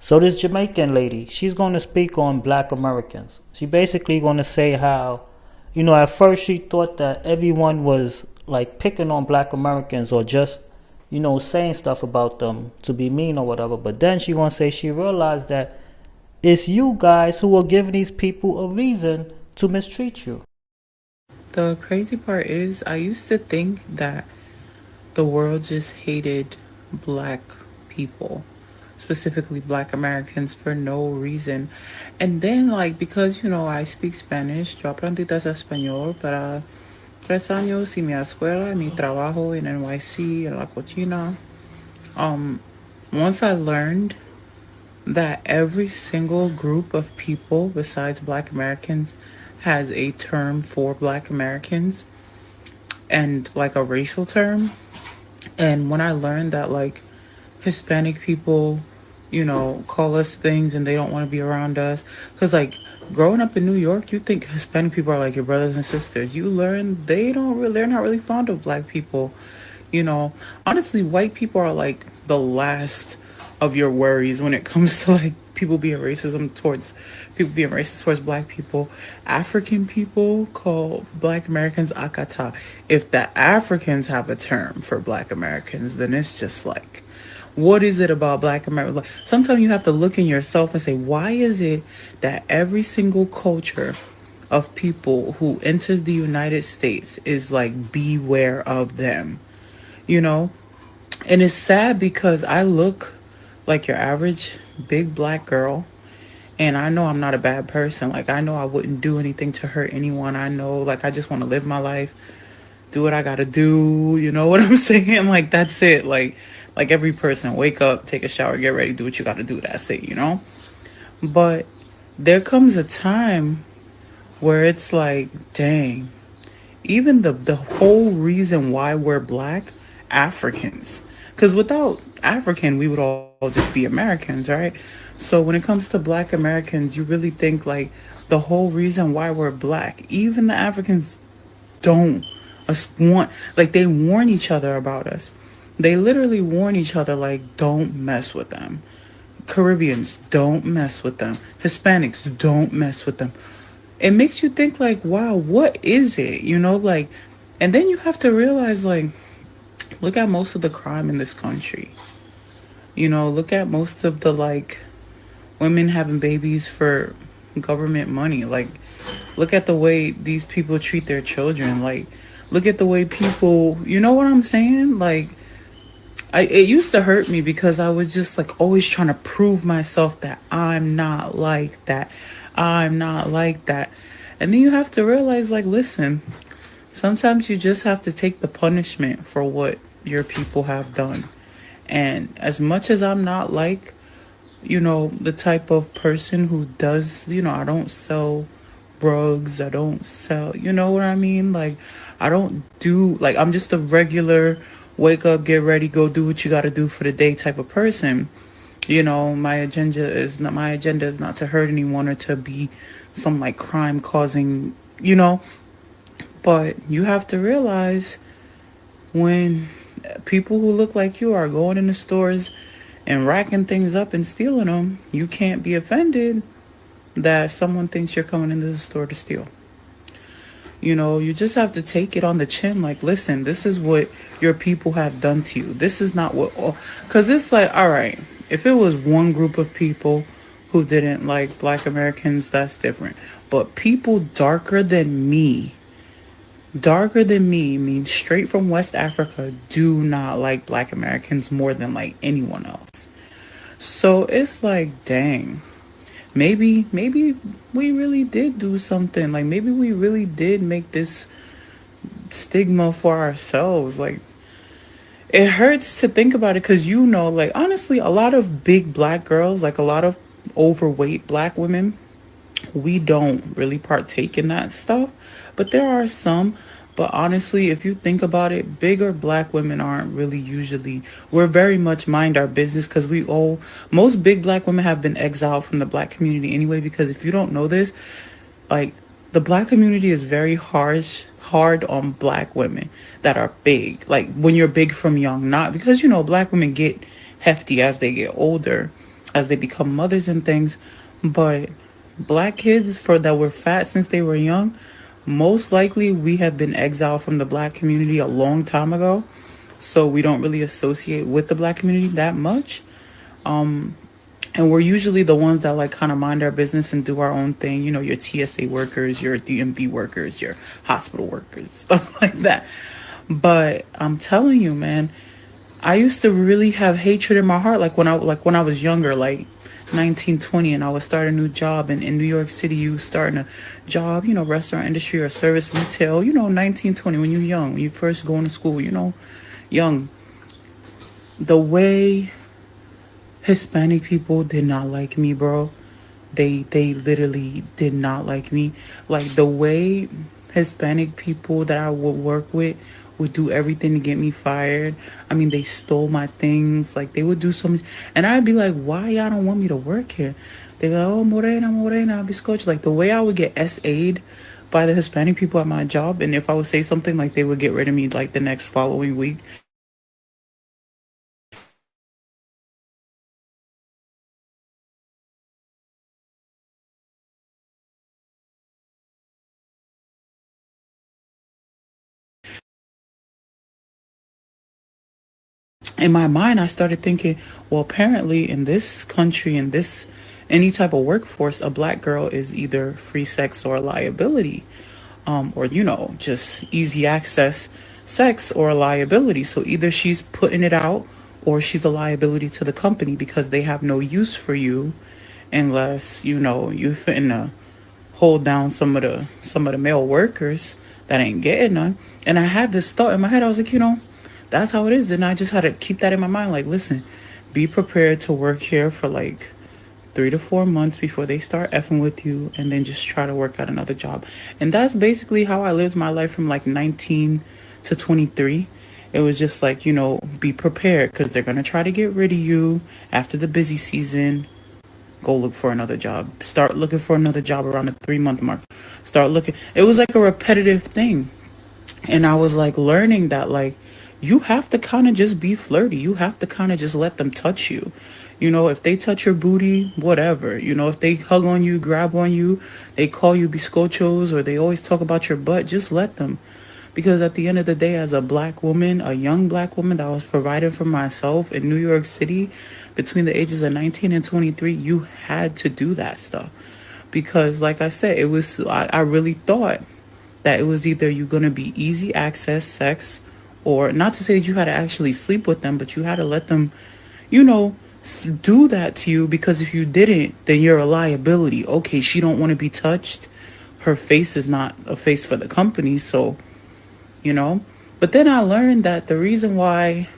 So this Jamaican lady, she's going to speak on Black Americans. She basically going to say how, at first she thought that everyone was like picking on Black Americans or just, saying stuff about them to be mean or whatever. But then she going to say she realized that it's you guys who are giving these people a reason to mistreat you. The crazy part is, I used to think that the world just hated black people, specifically black Americans, for no reason. And then, like, because, I speak Spanish, yo aprendí español para 3 años y mi escuela, y mi trabajo en NYC, en la cocina. Um, Once I learned that every single group of people besides black Americans has a term for black Americans and like a racial term. And when I learned that, like, Hispanic people, call us things and they don't want to be around us. Because, like, growing up in New York, you think Hispanic people are like your brothers and sisters. You learn they're not really fond of black people. Honestly, white people are like the last of your worries when it comes to like people being racist towards black people. African people call black Americans akata. If the Africans have a term for black Americans, then it's just like, what is it about black America? Like, sometimes you have to look in yourself and say, why is it that every single culture of people who enters the United States is like, beware of them, you know? And it's sad because I look like your average big black girl, and I know I'm not a bad person. Like, I know I wouldn't do anything to hurt anyone. I know, like, I just want to live my life, do what I gotta do. You know what I'm saying? Like, that's it. Like every person, wake up, take a shower, get ready, do what you gotta do. That's it. But there comes a time where it's like, dang, even the whole reason why we're black, Africans, because without African we would all just be Americans, right? So when it comes to black Americans, you really think like the whole reason why we're black, even the Africans don't want, like, they warn each other about us. They literally warn each other, like, don't mess with them. Caribbeans, don't mess with them. Hispanics, don't mess with them. It makes you think, like, wow, what is it? Like, and then you have to realize, like, look at most of the crime in this country. Look at most of the, like, women having babies for government money. Like, look at the way these people treat their children. Like, look at the way people, you know what I'm saying? Like, it used to hurt me because I was just like always trying to prove myself that I'm not like that. I'm not like that. And then you have to realize, like, listen, sometimes you just have to take the punishment for what your people have done. And as much as I'm not like, the type of person who does, I don't sell drugs, I don't sell, you know what I mean? Like, I don't do, like, I'm just a regular wake up, get ready, go do what you got to do for the day type of person. My agenda is not to hurt anyone or to be some like crime causing, but you have to realize when people who look like you are going in the stores and racking things up and stealing them, you can't be offended that someone thinks you're coming into the store to steal. You just have to take it on the chin. Like, listen, this is what your people have done to you. This is not what, because it's like, all right, if it was one group of people who didn't like black Americans, that's different. But people darker than me means straight from West Africa, do not like black Americans more than like anyone else. So it's like, dang, maybe we really did do something. Like, maybe we really did make this stigma for ourselves. Like, it hurts to think about it because, like, honestly, a lot of big black girls, like a lot of overweight black women, we don't really partake in that stuff. But there are some. But honestly, if you think about it, bigger black women aren't really usually, we're very much mind our business because most big black women have been exiled from the black community anyway. Because if you don't know this, like, the black community is very hard on black women that are big. Like, when you're big from young, not because, black women get hefty as they get older. as they become mothers and things. But black kids for that were fat since they were young, most likely we have been exiled from the black community a long time ago. So we don't really associate with the black community that much. And we're usually the ones that like kind of mind our business and do our own thing. You know, your TSA workers, your DMV workers, your hospital workers, stuff like that. But I'm telling you, man, I used to really have hatred in my heart, like when I was younger, like 19, 20, and I would start a new job. And in New York City, you starting a job, you know, restaurant industry or service retail, you know, 19, 20, when you're young, when you first going to school, you know, young. The way Hispanic people did not like me, bro. They literally did not like me. Like the way Hispanic people that I would work with would do everything to get me fired. I mean, they stole my things. Like they would do so much, and I'd be like, "Why y'all don't want me to work here?" They'd be like, "Oh, morena, morena, bizcocho." Like the way I would get SA'd by the Hispanic people at my job, and if I would say something, like they would get rid of me like the next following week. In my mind, I started thinking, well, apparently in this country, in this any type of workforce, a black girl is either free sex or a liability, or you know, just easy access sex or a liability. So either she's putting it out or she's a liability to the company because they have no use for you unless you know you finna hold down some of the male workers that ain't getting none. And I had this thought in my head. I was like, you know, that's how it is. And I just had to keep that in my mind. Like, listen, be prepared to work here for like 3 to 4 months before they start effing with you, and then just try to work at another job. And that's basically how I lived my life from like 19 to 23. It was just like, you know, be prepared because they're going to try to get rid of you after the busy season. Go look for another job. Start looking for another job around the 3 month mark. Start looking. It was like a repetitive thing. And I was like learning that, like, you have to kind of just be flirty. You have to kind of just let them touch you. You know, if they touch your booty, whatever. You know, if they hug on you, grab on you, they call you biscochos, or they always talk about your butt, just let them. Because at the end of the day, as a black woman, a young black woman that was providing for myself in New York City between the ages of 19 and 23, you had to do that stuff. Because, like I said, I really thought that it was either you're going to be easy access sex, or not to say that you had to actually sleep with them, but you had to let them, you know, do that to you. Because if you didn't, then you're a liability. Okay, she don't want to be touched. Her face is not a face for the company, so you know. But then I learned that the reason why,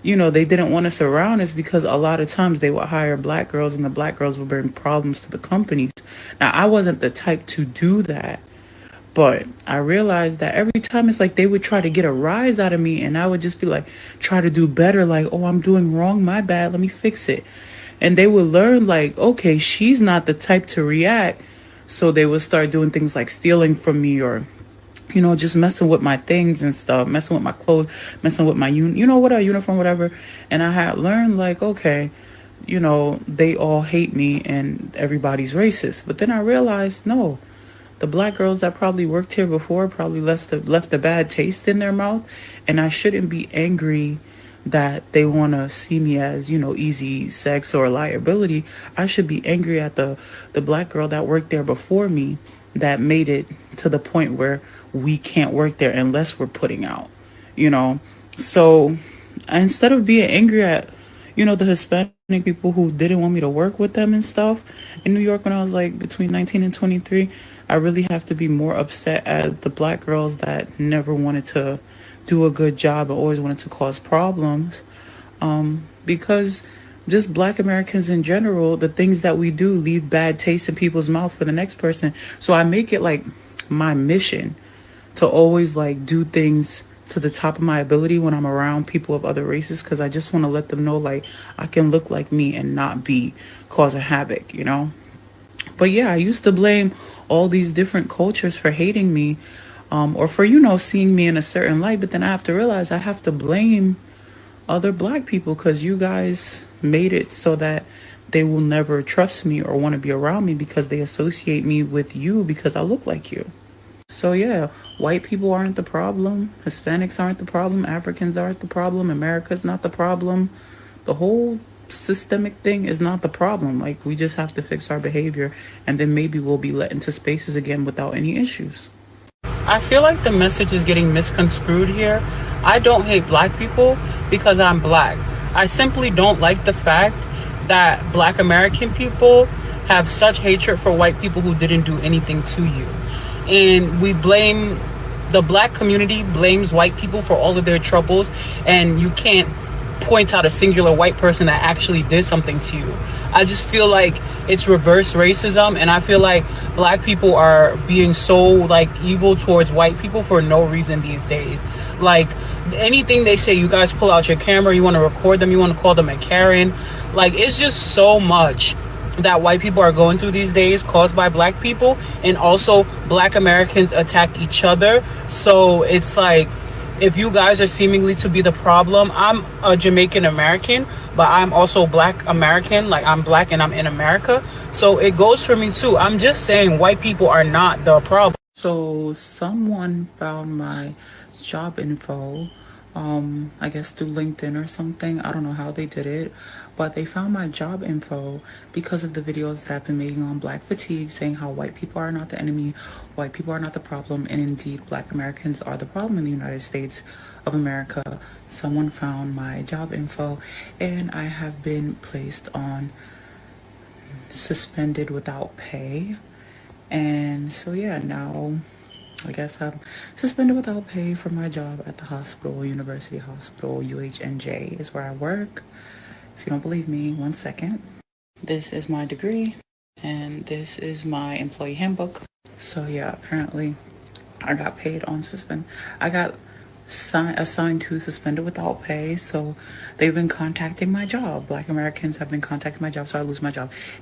you know, they didn't want us around is because a lot of times they would hire black girls and the black girls would bring problems to the companies. Now, I wasn't the type to do that, but I realized that every time it's like they would try to get a rise out of me, and I would just be like, try to do better, like, oh, I'm doing wrong, my bad, let me fix it. And they would learn, like, okay, she's not the type to react. So they would start doing things like stealing from me, or you know, just messing with my things and stuff, messing with my clothes, messing with my you know what, a uniform, whatever. And I had learned, like, okay, you know, they all hate me and everybody's racist. But then I realized, no, the black girls that probably worked here before probably left a bad taste in their mouth, and I shouldn't be angry that they want to see me as, you know, easy sex or liability. I should be angry at the black girl that worked there before me that made it to the point where we can't work there unless we're putting out, you know. So instead of being angry at, you know, the Hispanic people who didn't want me to work with them and stuff in New York when I was like between 19 and 23, I really have to be more upset at the black girls that never wanted to do a good job and always wanted to cause problems. Because just black Americans in general, the things that we do leave bad taste in people's mouth for the next person. So I make it like my mission to always like do things to the top of my ability when I'm around people of other races, because I just want to let them know, like, I can look like me and not be causing havoc, you know. But yeah, I used to blame all these different cultures for hating me, or for, you know, seeing me in a certain light. But then I have to realize I have to blame other black people, because you guys made it so that they will never trust me or want to be around me because they associate me with you because I look like you. So yeah, white people aren't the problem, Hispanics aren't the problem, Africans aren't the problem, America's not the problem. The whole systemic thing is not the problem. Like, we just have to fix our behavior, and then maybe we'll be let into spaces again without any issues. I feel like the message is getting misconstrued here. I don't hate black people because I'm black. I simply don't like the fact that black American people have such hatred for white people who didn't do anything to you. And the black community blames white people for all of their troubles, and you can't point out a singular white person that actually did something to you. I just feel like it's reverse racism, and I feel like black people are being so like evil towards white people for no reason these days. Like, anything they say, you guys pull out your camera, you want to record them, you want to call them a Karen. Like, it's just so much that white people are going through these days caused by black people, and also black Americans attack each other. So it's like, if you guys are seemingly to be the problem, I'm a Jamaican American, but I'm also black American. Like, I'm black and I'm in America. So it goes for me too. I'm just saying white people are not the problem. So someone found my job info, I guess through LinkedIn or something. I don't know how they did it, but they found my job info because of the videos that I've been making on Black Fatigue, saying how white people are not the enemy, white people are not the problem, and indeed black Americans are the problem in the United States of America. Someone found my job info, and I have been placed on suspended without pay. And so yeah, now I guess I'm suspended without pay from my job at the hospital, University Hospital, UHNJ is where I work. If you don't believe me, 1 second. This is my degree, and this is my employee handbook. So yeah, apparently I got paid on suspend. I got assigned to suspended without pay. So they've been contacting my job. Black Americans have been contacting my job, so I lose my job.